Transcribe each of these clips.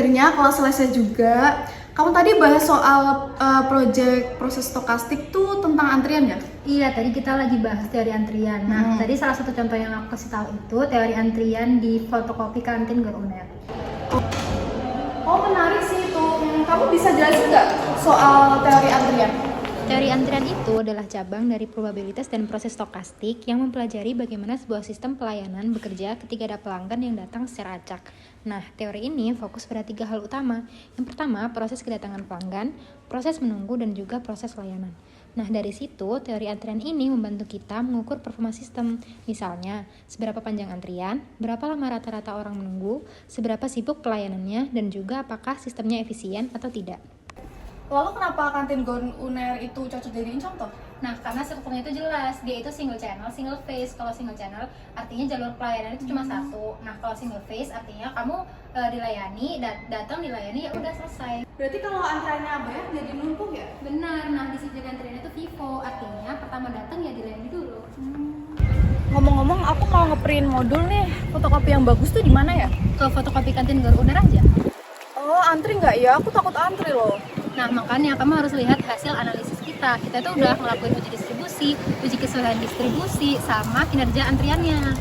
akhirnya kelas selesai juga. Kamu tadi bahas soal project proses stokastik tuh tentang antrian ya? Iya, tadi kita lagi bahas teori antrian. Nah, tadi salah satu contoh yang aku kasih tahu itu teori antrian di fotokopi kantin Gor Uner. Oh menarik sih itu. Kamu bisa jelasin nggak soal teori antrian? Teori antrian itu adalah cabang dari probabilitas dan proses stokastik yang mempelajari bagaimana sebuah sistem pelayanan bekerja ketika ada pelanggan yang datang secara acak. Nah, teori ini fokus pada 3 hal utama. Yang pertama, proses kedatangan pelanggan, proses menunggu, dan juga proses layanan. Nah, dari situ, teori antrian ini membantu kita mengukur performa sistem. Misalnya, seberapa panjang antrian, berapa lama rata-rata orang menunggu, seberapa sibuk pelayanannya, dan juga apakah sistemnya efisien atau tidak. Lalu kenapa kantin Gor Uner itu cocok jadiin contoh? Nah, karena strukturnya itu jelas, dia itu single channel, single phase. Kalau single channel artinya jalur pelayanan itu cuma satu. Nah, kalau single phase artinya kamu dilayani, datang dilayani, ya udah selesai. Berarti kalau antriannya banyak jadi numpuk ya? Benar. Nah, di sisi antrian itu FIFO, artinya pertama datang ya dilayani dulu. Ngomong-ngomong, aku mau ngeprint modul nih. Fotokopi yang bagus tuh di mana ya? Ke fotokopi kantin Gor Uner aja. Oh, antri nggak ya? Aku takut antri loh. Nah, makanya kamu harus lihat hasil analisis kita. Kita tuh udah ngelakuin uji distribusi, uji keseluruhan distribusi, sama kinerja antriannya.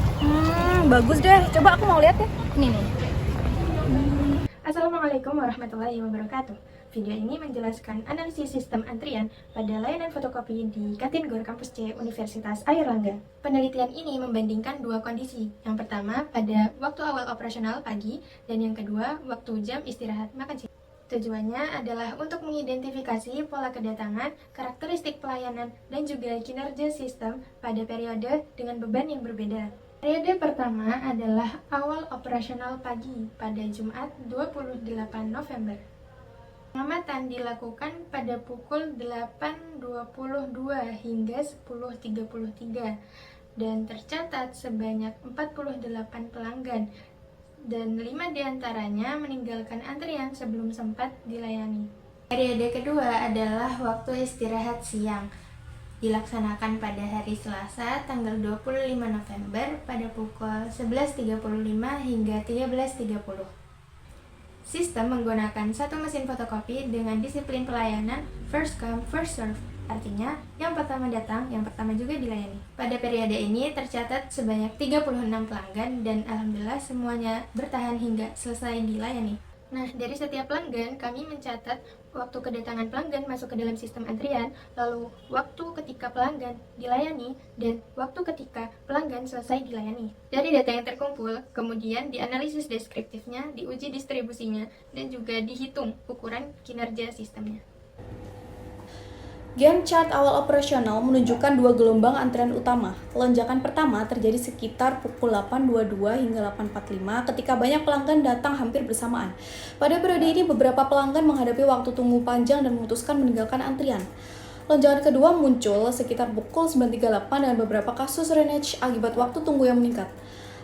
Bagus deh. Coba aku mau lihat ya. Ini nih. Assalamualaikum warahmatullahi wabarakatuh. Video ini menjelaskan analisis sistem antrian pada layanan fotokopi di Kantin Gor Kampus C Universitas Airlangga. Penelitian ini membandingkan dua kondisi. Yang pertama pada waktu awal operasional pagi dan yang kedua waktu jam istirahat makan siang. Tujuannya adalah untuk mengidentifikasi pola kedatangan, karakteristik pelayanan, dan juga kinerja sistem pada periode dengan beban yang berbeda. Periode pertama adalah awal operasional pagi pada Jumat 28 November. Pengamatan dilakukan pada pukul 8.22 hingga 10.33 dan tercatat sebanyak 48 pelanggan dan 5 diantaranya meninggalkan antrian sebelum sempat dilayani. Periode kedua adalah waktu istirahat siang. Dilaksanakan pada hari Selasa tanggal 25 November pada pukul 11.35 hingga 13.30. Sistem menggunakan satu mesin fotokopi dengan disiplin pelayanan first come first serve. Artinya, yang pertama datang, yang pertama juga dilayani. Pada periode ini tercatat sebanyak 36 pelanggan dan alhamdulillah semuanya bertahan hingga selesai dilayani. Nah, dari setiap pelanggan kami mencatat waktu kedatangan pelanggan masuk ke dalam sistem antrian, lalu waktu ketika pelanggan dilayani, dan waktu ketika pelanggan selesai dilayani. Dari data yang terkumpul, kemudian dianalisis deskriptifnya, diuji distribusinya, dan juga dihitung ukuran kinerja sistemnya. Gantt chart awal operasional menunjukkan dua gelombang antrian utama. Lonjakan pertama terjadi sekitar pukul 8.22 hingga 8.45 ketika banyak pelanggan datang hampir bersamaan. Pada periode ini beberapa pelanggan menghadapi waktu tunggu panjang dan memutuskan meninggalkan antrian. Lonjakan kedua muncul sekitar pukul 9.38 dengan beberapa kasus renage akibat waktu tunggu yang meningkat.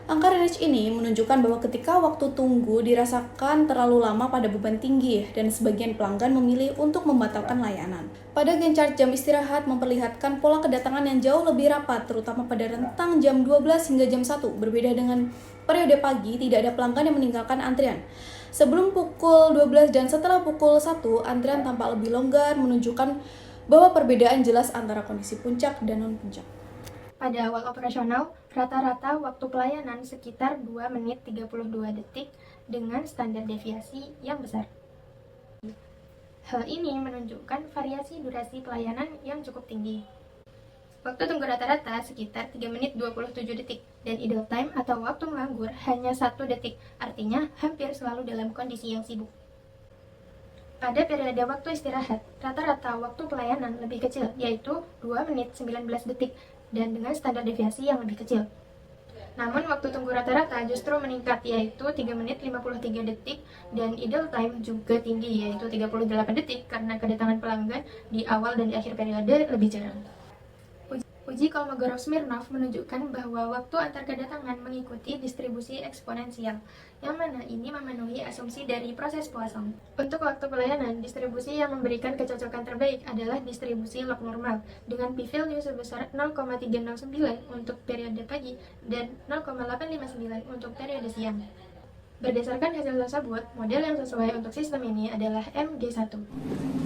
Angka renage ini menunjukkan bahwa ketika waktu tunggu dirasakan terlalu lama pada beban tinggi dan sebagian pelanggan memilih untuk membatalkan layanan. Pada Gantt chart jam istirahat memperlihatkan pola kedatangan yang jauh lebih rapat terutama pada rentang jam 12 hingga jam 1. Berbeda dengan periode pagi, tidak ada pelanggan yang meninggalkan antrian. Sebelum pukul 12 dan setelah pukul 1, antrian tampak lebih longgar menunjukkan bahwa perbedaan jelas antara kondisi puncak dan non-puncak. Pada awal operasional, rata-rata waktu pelayanan sekitar 2 menit 32 detik dengan standar deviasi yang besar. Hal ini menunjukkan variasi durasi pelayanan yang cukup tinggi. Waktu tunggu rata-rata sekitar 3 menit 27 detik dan idle time atau waktu menganggur hanya 1 detik, artinya hampir selalu dalam kondisi yang sibuk. Pada periode waktu istirahat, rata-rata waktu pelayanan lebih kecil, yaitu 2 menit 19 detik dan dengan standar deviasi yang lebih kecil. Namun waktu tunggu rata-rata justru meningkat, yaitu 3 menit 53 detik dan idle time juga tinggi, yaitu 38 detik karena kedatangan pelanggan di awal dan di akhir periode lebih jarang. Uji Kolmogorov-Smirnov menunjukkan bahwa waktu antar kedatangan mengikuti distribusi eksponensial, yang mana ini memenuhi asumsi dari proses Poisson. Untuk waktu pelayanan, distribusi yang memberikan kecocokan terbaik adalah distribusi log normal, dengan p-value sebesar 0,309 untuk periode pagi dan 0,859 untuk periode siang. Berdasarkan hasil tersebut, model yang sesuai untuk sistem ini adalah MG1.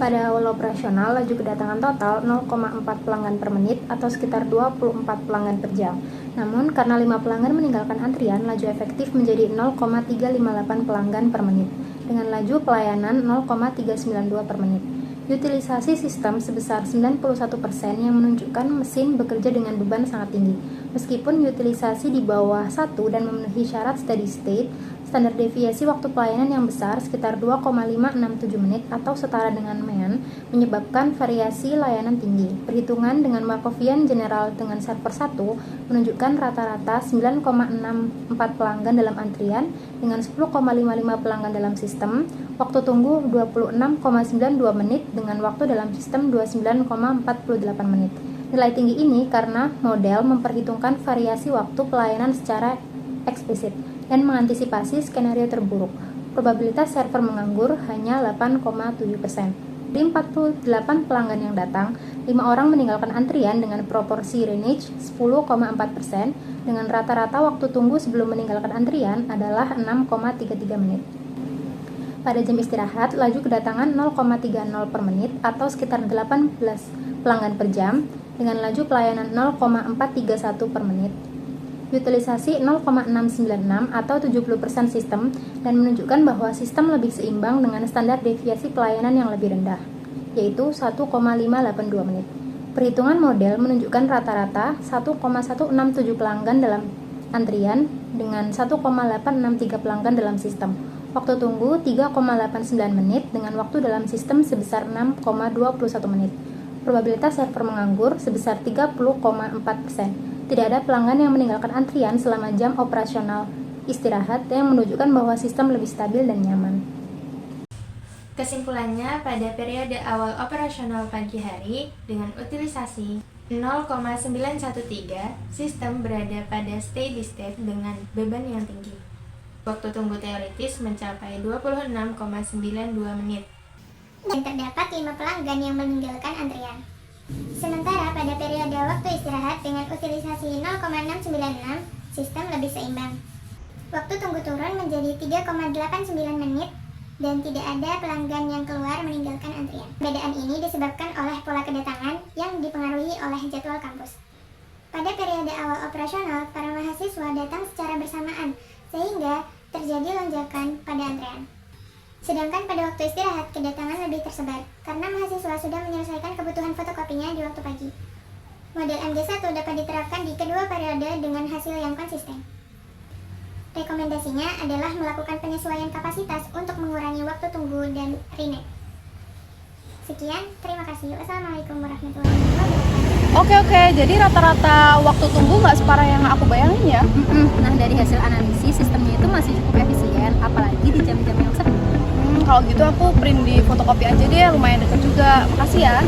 Pada awal operasional, laju kedatangan total 0,4 pelanggan per menit atau sekitar 24 pelanggan per jam. Namun, karena 5 pelanggan meninggalkan antrian, laju efektif menjadi 0,358 pelanggan per menit, dengan laju pelayanan 0,392 per menit. Utilisasi sistem sebesar 91% yang menunjukkan mesin bekerja dengan beban sangat tinggi. Meskipun utilisasi di bawah 1 dan memenuhi syarat steady state, standar deviasi waktu pelayanan yang besar sekitar 2,567 menit atau setara dengan MEAN menyebabkan variasi layanan tinggi. Perhitungan dengan Markovian General dengan server 1 menunjukkan rata-rata 9,64 pelanggan dalam antrian dengan 10,55 pelanggan dalam sistem, waktu tunggu 26,92 menit dengan waktu dalam sistem 29,48 menit. Nilai tinggi ini karena model memperhitungkan variasi waktu pelayanan secara eksplisit dan mengantisipasi skenario terburuk. Probabilitas server menganggur hanya 8,7%. Dari 48 pelanggan yang datang, 5 orang meninggalkan antrian dengan proporsi range 10,4%, dengan rata-rata waktu tunggu sebelum meninggalkan antrian adalah 6,33 menit. Pada jam istirahat, laju kedatangan 0,30 per menit atau sekitar 18 pelanggan per jam, dengan laju pelayanan 0,431 per menit. Utilisasi 0,696 atau 70% sistem dan menunjukkan bahwa sistem lebih seimbang dengan standar deviasi pelayanan yang lebih rendah, yaitu 1,582 menit. Perhitungan model menunjukkan rata-rata 1,167 pelanggan dalam antrian dengan 1,863 pelanggan dalam sistem. Waktu tunggu 3,89 menit dengan waktu dalam sistem sebesar 6,21 menit. Probabilitas server menganggur sebesar 30,4%. Tidak ada pelanggan yang meninggalkan antrian selama jam operasional istirahat yang menunjukkan bahwa sistem lebih stabil dan nyaman. Kesimpulannya, pada periode awal operasional pagi hari dengan utilisasi 0,913, sistem berada pada steady state dengan beban yang tinggi. Waktu tunggu teoritis mencapai 26,92 menit. Dan terdapat 5 pelanggan yang meninggalkan antrian. Sementara pada periode waktu istirahat dengan utilisasi 0,696, sistem lebih seimbang. Waktu tunggu turun menjadi 3,89 menit dan tidak ada pelanggan yang keluar meninggalkan antrian. Perbedaan ini disebabkan oleh pola kedatangan yang dipengaruhi oleh jadwal kampus. Pada periode awal operasional, para mahasiswa datang secara bersamaan sehingga terjadi lonjakan pada antrean. Sedangkan pada waktu istirahat, kedatangan lebih tersebar, karena mahasiswa sudah menyelesaikan kebutuhan fotokopinya di waktu pagi. Model MG1 dapat diterapkan di kedua periode dengan hasil yang konsisten. Rekomendasinya adalah melakukan penyesuaian kapasitas untuk mengurangi waktu tunggu dan rename. Sekian, terima kasih. Wassalamualaikum warahmatullahi wabarakatuh. Oke, jadi rata-rata waktu tunggu nggak separah yang aku bayangin ya. Nah, dari hasil analisis, sistemnya itu masih cukup efisien, apalagi di jam-jam yang sepi. Kalau gitu aku print di fotokopi aja deh, lumayan deket juga. Makasih ya.